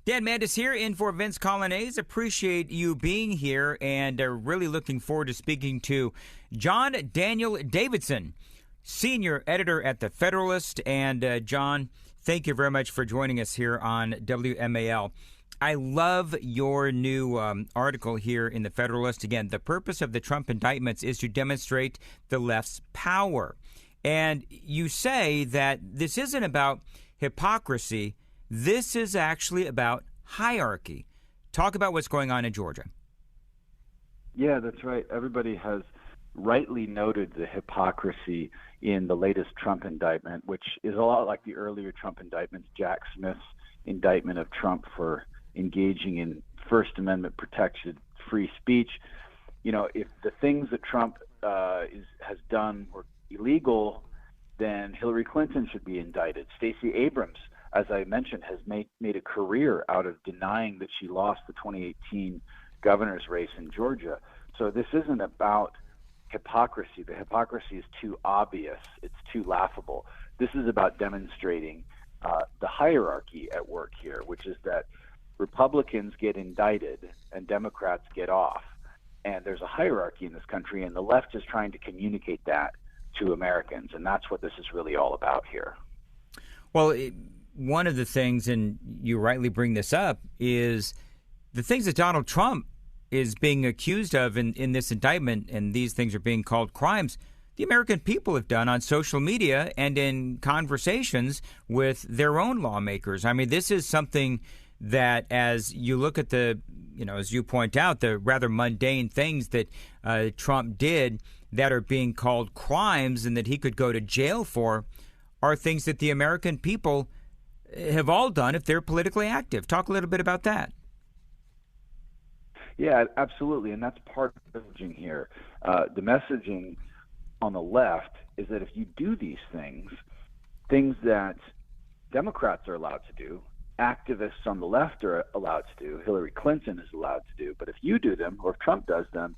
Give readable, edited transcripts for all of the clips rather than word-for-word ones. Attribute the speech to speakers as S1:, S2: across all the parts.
S1: Dan Mandis here in for Vince Coglianese. Appreciate you being here and really looking forward to speaking to John Daniel Davidson, senior editor at the Federalist. And John, thank you very much for joining us here on WMAL. I love your new article here in the Federalist. Again, the purpose of the Trump indictments is to demonstrate the left's power. And you say that this isn't about hypocrisy. This is actually about hierarchy. Talk about what's going on in Georgia.
S2: Yeah, that's right. Everybody has rightly noted the hypocrisy in the latest Trump indictment, which is a lot like the earlier Trump indictments, Jack Smith's indictment of Trump for engaging in First Amendment protected free speech. You know, if the things that Trump has done were illegal, then Hillary Clinton should be indicted. Stacey Abrams, as I mentioned, has made a career out of denying that she lost the 2018 governor's race in Georgia. So this isn't about hypocrisy. The hypocrisy is too obvious. It's too laughable. This is about demonstrating the hierarchy at work here, which is that Republicans get indicted and Democrats get off. And there's a hierarchy in this country, and the left is trying to communicate that to Americans. And that's what this is really all about here.
S1: Well, one of the things, and you rightly bring this up, is the things that Donald Trump is being accused of in this indictment, and these things are being called crimes, the American people have done on social media and in conversations with their own lawmakers. I mean, this is something that, as you look at the, as you point out, the rather mundane things that Trump did that are being called crimes and that he could go to jail for, are things that the American people have all done if they're politically active. Talk a little bit about that.
S2: Yeah, absolutely. And that's part of the messaging here. The messaging on the left is that if you do these things that Democrats are allowed to do, activists on the left are allowed to do, Hillary Clinton is allowed to do, but if you do them, or if Trump does them,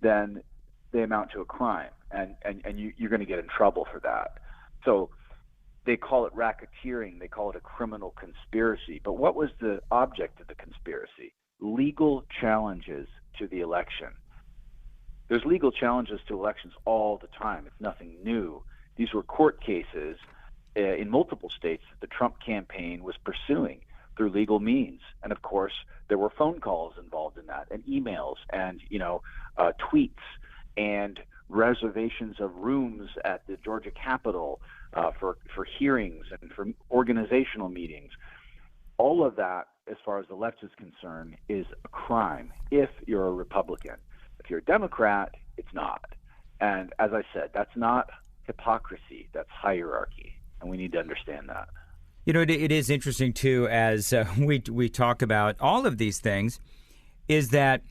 S2: then they amount to a crime, and you're going to get in trouble for that. So they call it racketeering. They call it a criminal conspiracy. But what was the object of the conspiracy? Legal challenges to the election. There's legal challenges to elections all the time. It's nothing new. These were court cases in multiple states that the Trump campaign was pursuing through legal means. And of course, there were phone calls involved in that, and emails, and tweets, and reservations of rooms at the Georgia Capitol for hearings and for organizational meetings. All of that, as far as the left is concerned, is a crime if you're a Republican. If you're a Democrat, it's not. And as I said, that's not hypocrisy, that's hierarchy. And we need to understand that.
S1: It is interesting, too, as we talk about all of these things, is that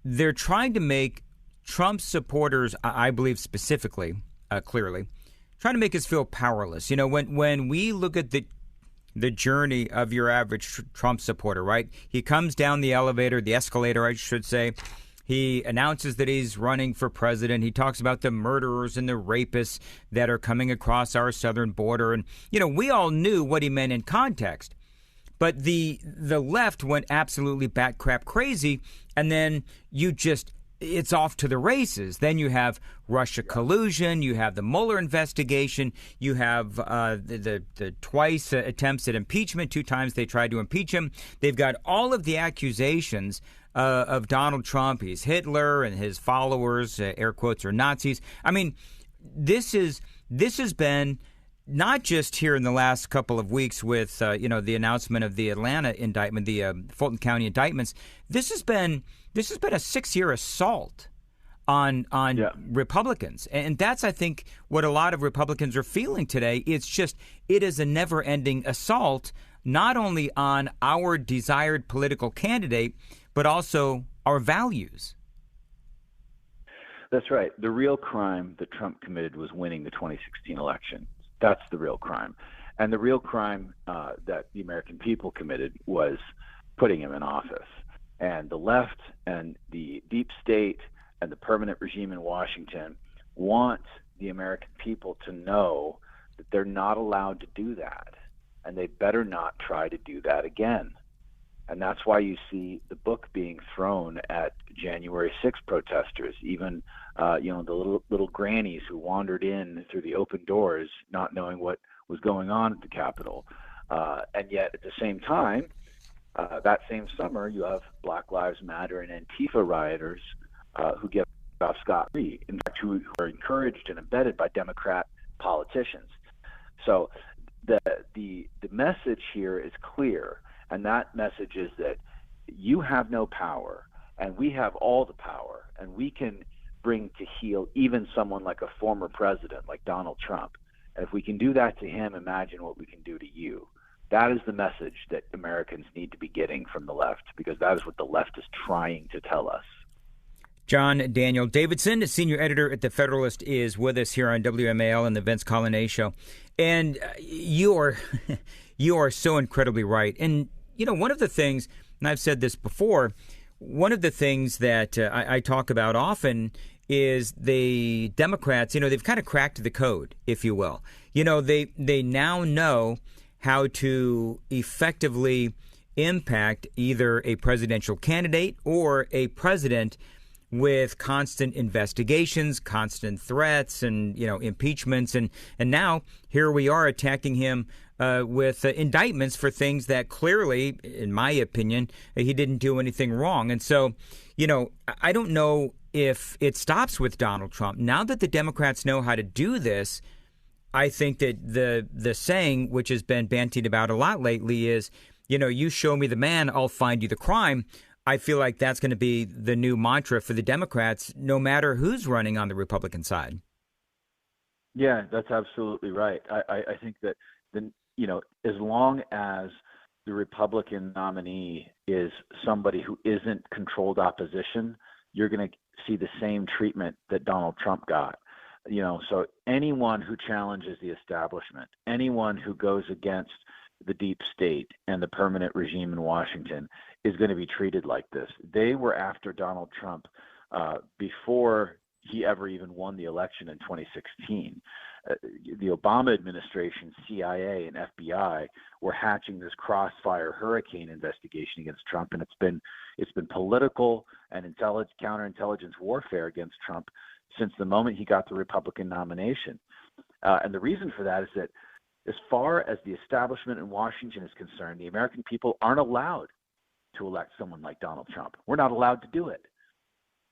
S1: they're trying to make Trump supporters, I believe specifically, clearly, trying to make us feel powerless. When we look at the journey of your average Trump supporter, right? He comes down the escalator, I should say. He announces that he's running for president. He talks about the murderers and the rapists that are coming across our southern border. And, we all knew what he meant in context. But the left went absolutely bat crap crazy. And then it's off to the races. Then you have Russia collusion. You have the Mueller investigation. You have the twice attempts at impeachment. 2 times they tried to impeach him. They've got all of the accusations of Donald Trump. He's Hitler, and his followers, air quotes, are Nazis. I mean, this has been not just here in the last couple of weeks with the announcement of the Atlanta indictment, the Fulton County indictments. This has been a 6-year assault on Republicans, and that's, I think, what a lot of Republicans are feeling today. It is a never-ending assault, not only on our desired political candidate, but also our values.
S2: That's right. The real crime that Trump committed was winning the 2016 election. That's the real crime. And the real crime that the American people committed was putting him in office. And the left and the deep state and the permanent regime in Washington want the American people to know that they're not allowed to do that. And they better not try to do that again. And that's why you see the book being thrown at January 6th protesters, even the little grannies who wandered in through the open doors, not knowing what was going on at the Capitol. And yet, at the same time, that same summer, you have Black Lives Matter and Antifa rioters who get off scot-free, in fact, who are encouraged and embedded by Democrat politicians. So the message here is clear, and that message is that you have no power, and we have all the power, and we can bring to heel even someone like a former president like Donald Trump. And if we can do that to him, imagine what we can do to you. That is the message that Americans need to be getting from the left, because that is what the left is trying to tell us.
S1: John Daniel Davidson, senior editor at the Federalist, is with us here on WMAL and the Vince Coglianese Show. And you are so incredibly right. And, one of the things, and I've said this before, one of the things that I talk about often is the Democrats, they've kind of cracked the code, if you will. They now know how to effectively impact either a presidential candidate or a president with constant investigations, constant threats, and impeachments, and now here we are attacking him with indictments for things that clearly, in my opinion, he didn't do anything wrong. And so, I don't know if it stops with Donald Trump. Now that the Democrats know how to do this, I think that the saying, which has been bandied about a lot lately, is, you show me the man, I'll find you the crime. I feel like that's going to be the new mantra for the Democrats, no matter who's running on the Republican side.
S2: Yeah, that's absolutely right. I think that as long as the Republican nominee is somebody who isn't controlled opposition, you're going to see the same treatment that Donald Trump got. So anyone who challenges the establishment, anyone who goes against the deep state and the permanent regime in Washington is going to be treated like this. They were after Donald Trump before he ever even won the election in 2016. The Obama administration, CIA, and FBI were hatching this crossfire hurricane investigation against Trump, and it's been political and counterintelligence warfare against Trump since the moment he got the Republican nomination. And the reason for that is that as far as the establishment in Washington is concerned, the American people aren't allowed to elect someone like Donald Trump. We're not allowed to do it.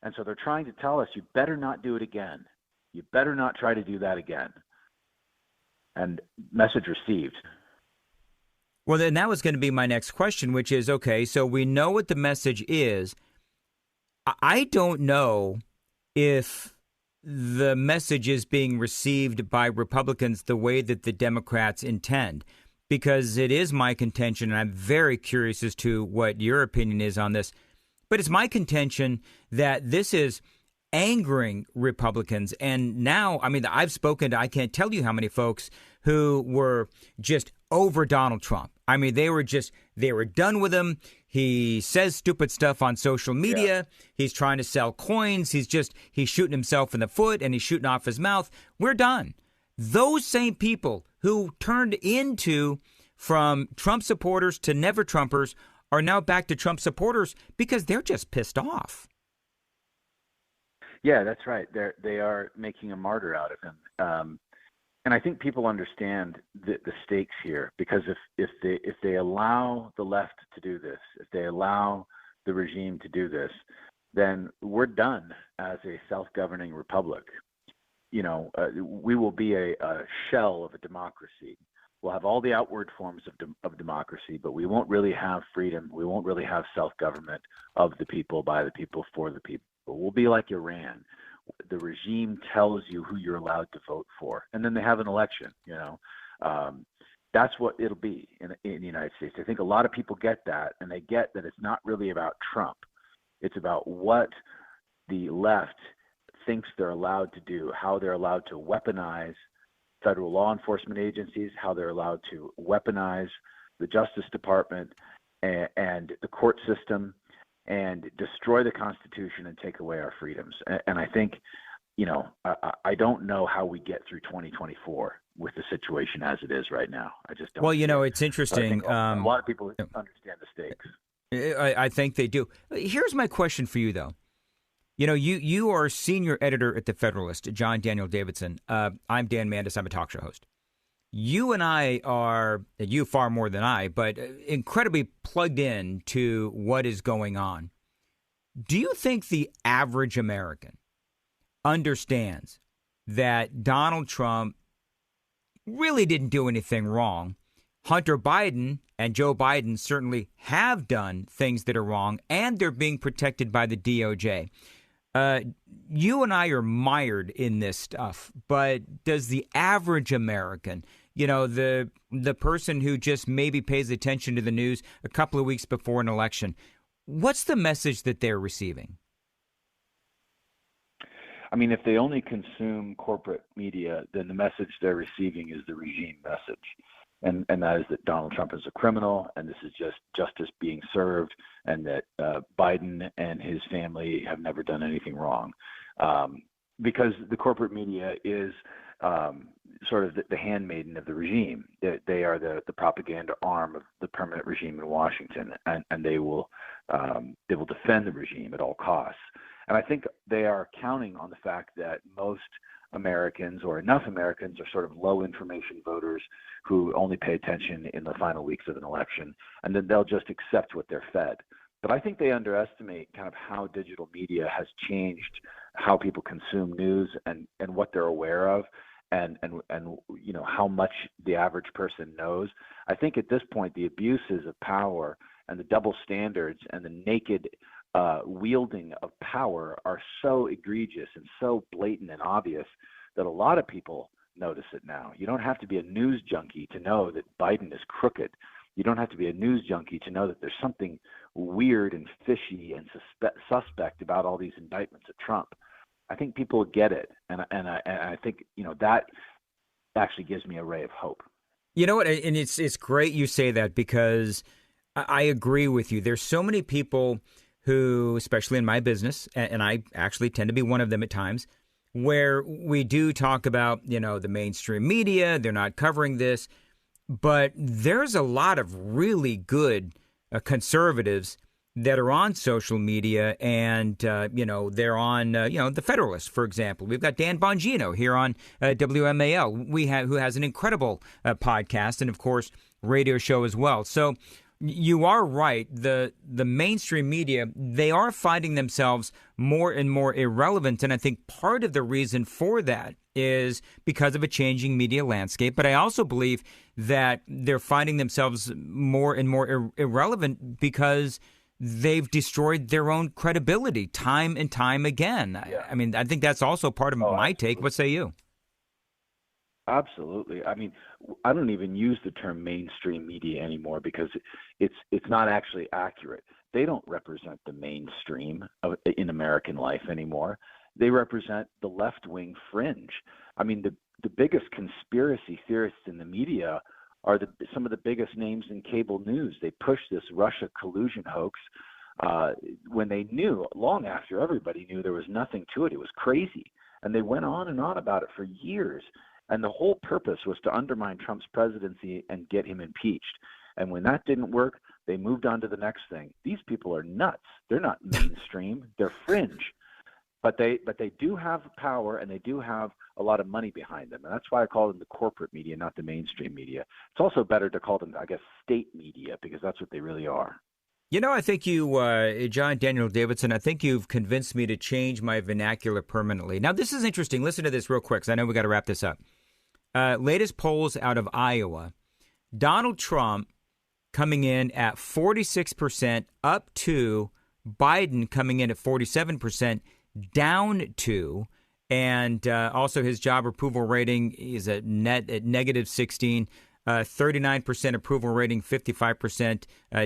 S2: And so they're trying to tell us, you better not do it again. You better not try to do that again. And message received.
S1: Well, then that was going to be my next question, which is, okay, so we know what the message is. I don't know if the message is being received by Republicans the way that the Democrats intend, because it is my contention, and I'm very curious as to what your opinion is on this, but it's my contention that this is angering Republicans. And now, I've spoken to, I can't tell you how many folks who were just over Donald Trump. They were done with him. He says stupid stuff on social media. Yeah. He's trying to sell coins. He's shooting himself in the foot, and he's shooting off his mouth. We're done. Those same people who turned into from Trump supporters to never Trumpers are now back to Trump supporters because they're just pissed off.
S2: Yeah, that's right. They are making a martyr out of him. And I think people understand the stakes here, because if they allow the left to do this, if they allow the regime to do this, then we're done as a self-governing republic. We will be a shell of a democracy. We'll have all the outward forms of democracy, but we won't really have freedom. We won't really have self-government of the people, by the people, for the people. We'll be like Iran. The regime tells you who you're allowed to vote for, and then they have an election. That's what it'll be in the United States. I think a lot of people get that, and they get that it's not really about Trump. It's about what the left thinks they're allowed to do, how they're allowed to weaponize federal law enforcement agencies, how they're allowed to weaponize the Justice Department and the court system, and destroy the Constitution and take away our freedoms. And I think, I don't know how we get through 2024 with the situation as it is right now. I just don't.
S1: Well, it's interesting.
S2: A lot of people understand the stakes.
S1: I think they do. Here's my question for you, though. You know, you are senior editor at the Federalist, John Daniel Davidson. I'm Dan Mandis. I'm a talk show host. You and I are, you far more than I, but incredibly plugged in to what is going on. Do you think the average American understands that Donald Trump really didn't do anything wrong? Hunter Biden and Joe Biden certainly have done things that are wrong, and they're being protected by the DOJ. You and I are mired in this stuff, but does the average American, you know, the person who just maybe pays attention to the news a couple of weeks before an election, what's the message that they're receiving?
S2: I mean, if they only consume corporate media, then the message they're receiving is the regime message. And that is that Donald Trump is a criminal, and this is just justice being served, and that Biden and his family have never done anything wrong. Because the corporate media is sort of the handmaiden of the regime. They are the propaganda arm of the permanent regime in Washington, and they will defend the regime at all costs. And I think they are counting on the fact that most Americans, or enough Americans, are sort of low information voters who only pay attention in the final weeks of an election, and then they'll just accept what they're fed. But I think they underestimate kind of how digital media has changed how people consume news and what they're aware of, and you know how much the average person knows. I think at this point the abuses of power and the double standards and the naked wielding of power are so egregious and so blatant and obvious that a lot of people notice it now. You don't have to be a news junkie to know that Biden is crooked. You don't have to be a news junkie to know that there's something weird and fishy and suspect about all these indictments of Trump. I think people get it, and I think, you know, that actually gives me a ray of hope.
S1: You know what? And it's great you say that, because I agree with you. There's so many people who, especially in my business, and I actually tend to be one of them at times, where we do talk about, you know, the mainstream media, they're not covering this, but there's a lot of really good conservatives that are on social media, and, you know, they're on, you know, the Federalist, for example. We've got Dan Bongino here on WMAL, who has an incredible podcast and, of course, radio show as well. So you are right. The mainstream media, they are finding themselves more and more irrelevant. And I think part of the reason for that is because of a changing media landscape. But I also believe that they're finding themselves more and more irrelevant because they've destroyed their own credibility time and time again. Yeah. I mean, I think that's also part of my take. What say you?
S2: Absolutely. I mean, I don't even use the term mainstream media anymore because it's not actually accurate. They don't represent the mainstream in American life anymore. They represent the left-wing fringe. I mean, the biggest conspiracy theorists in the media are some of the biggest names in cable news. They pushed this Russia collusion hoax when they knew, long after everybody knew, there was nothing to it. It was crazy. And they went on and on about it for years. And the whole purpose was to undermine Trump's presidency and get him impeached. And when that didn't work, they moved on to the next thing. These people are nuts. They're not mainstream. They're fringe. But they do have power, and they do have a lot of money behind them. And that's why I call them the corporate media, not the mainstream media. It's also better to call them, I guess, state media, because that's what they really are.
S1: You know, I think you, John Daniel Davidson, I think you've convinced me to change my vernacular permanently. Now, this is interesting. Listen to this real quick, because I know we got to wrap this up. Latest polls out of Iowa, Donald Trump coming in at 46%, up to Biden coming in at 47%, down to, and also his job approval rating is at negative 16, 39% approval rating, 55%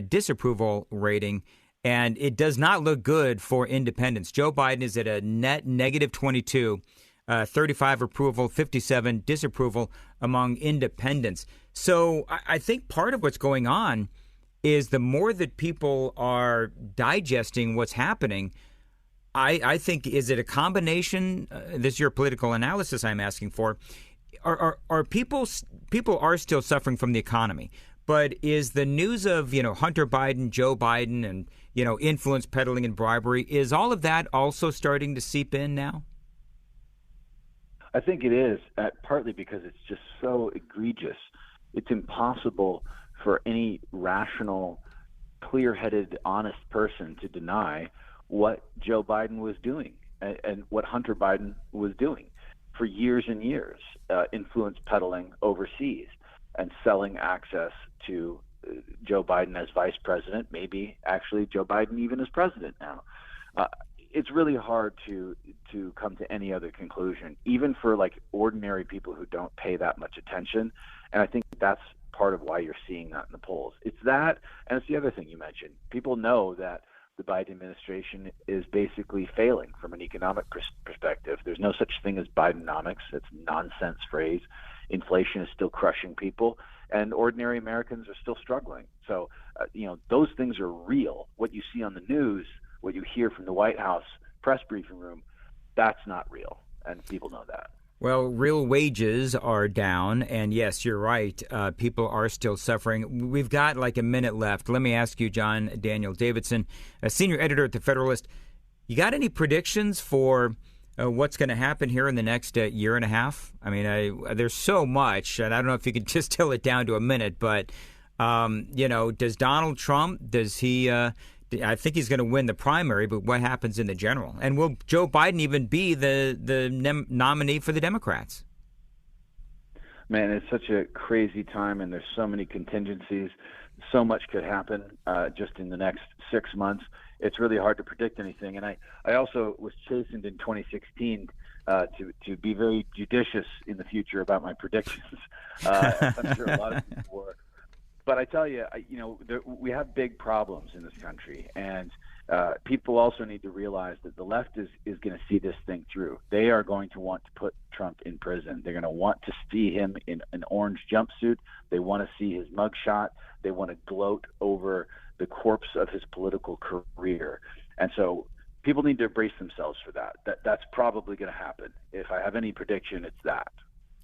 S1: disapproval rating. And it does not look good for independents. Joe Biden is at a net negative 22, 35 approval, 57 disapproval among independents. So I think part of what's going on is the more that people are digesting what's happening, I think, is it a combination? This is your political analysis I'm asking for. Are people are still suffering from the economy, But is the news of, Hunter Biden, Joe Biden, and, influence peddling and bribery, is all of that also starting to seep in now?
S2: I think it is, partly because it's just so egregious. It's impossible for any rational, clear-headed, honest person to deny what Joe Biden was doing and what Hunter Biden was doing for years and years, influence peddling overseas and selling access to Joe Biden as vice president, maybe actually Joe Biden even as president now. It's really hard to come to any other conclusion, even for like ordinary people who don't pay that much attention. And I think that's part of why you're seeing that in the polls. It's that, and it's the other thing you mentioned. People know that the Biden administration is basically failing from an economic perspective. There's no such thing as Bidenomics. It's a nonsense phrase. Inflation is still crushing people, and ordinary Americans are still struggling. So, those things are real. What you see on the news, what you hear from the White House press briefing room, that's not real, and people know that.
S1: Well, real wages are down, and yes, you're right. People are still suffering. We've got like a minute left. Let me ask you, John Daniel Davidson, a senior editor at the Federalist, you got any predictions for what's going to happen here in the next year and a half? I mean, there's so much, and I don't know if you could distill it down to a minute, but, does Donald Trump, I think he's going to win the primary, but what happens in the general? And will Joe Biden even be the nominee for the Democrats?
S2: Man, it's such a crazy time, and there's so many contingencies. So much could happen just in the next 6 months. It's really hard to predict anything. And I also was chastened in 2016 to be very judicious in the future about my predictions. I'm sure a lot of people were. But I tell you, we have big problems in this country, and people also need to realize that the left is going to see this thing through. They are going to want to put Trump in prison. They're going to want to see him in an orange jumpsuit. They want to see his mugshot. They want to gloat over the corpse of his political career. And so people need to brace themselves for that. That's probably going to happen. If I have any prediction, it's that.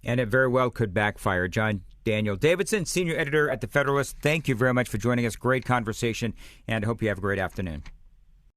S1: And it very well could backfire. John Daniel Davidson, senior editor at the Federalist, thank you very much for joining us. Great conversation, and I hope you have a great afternoon.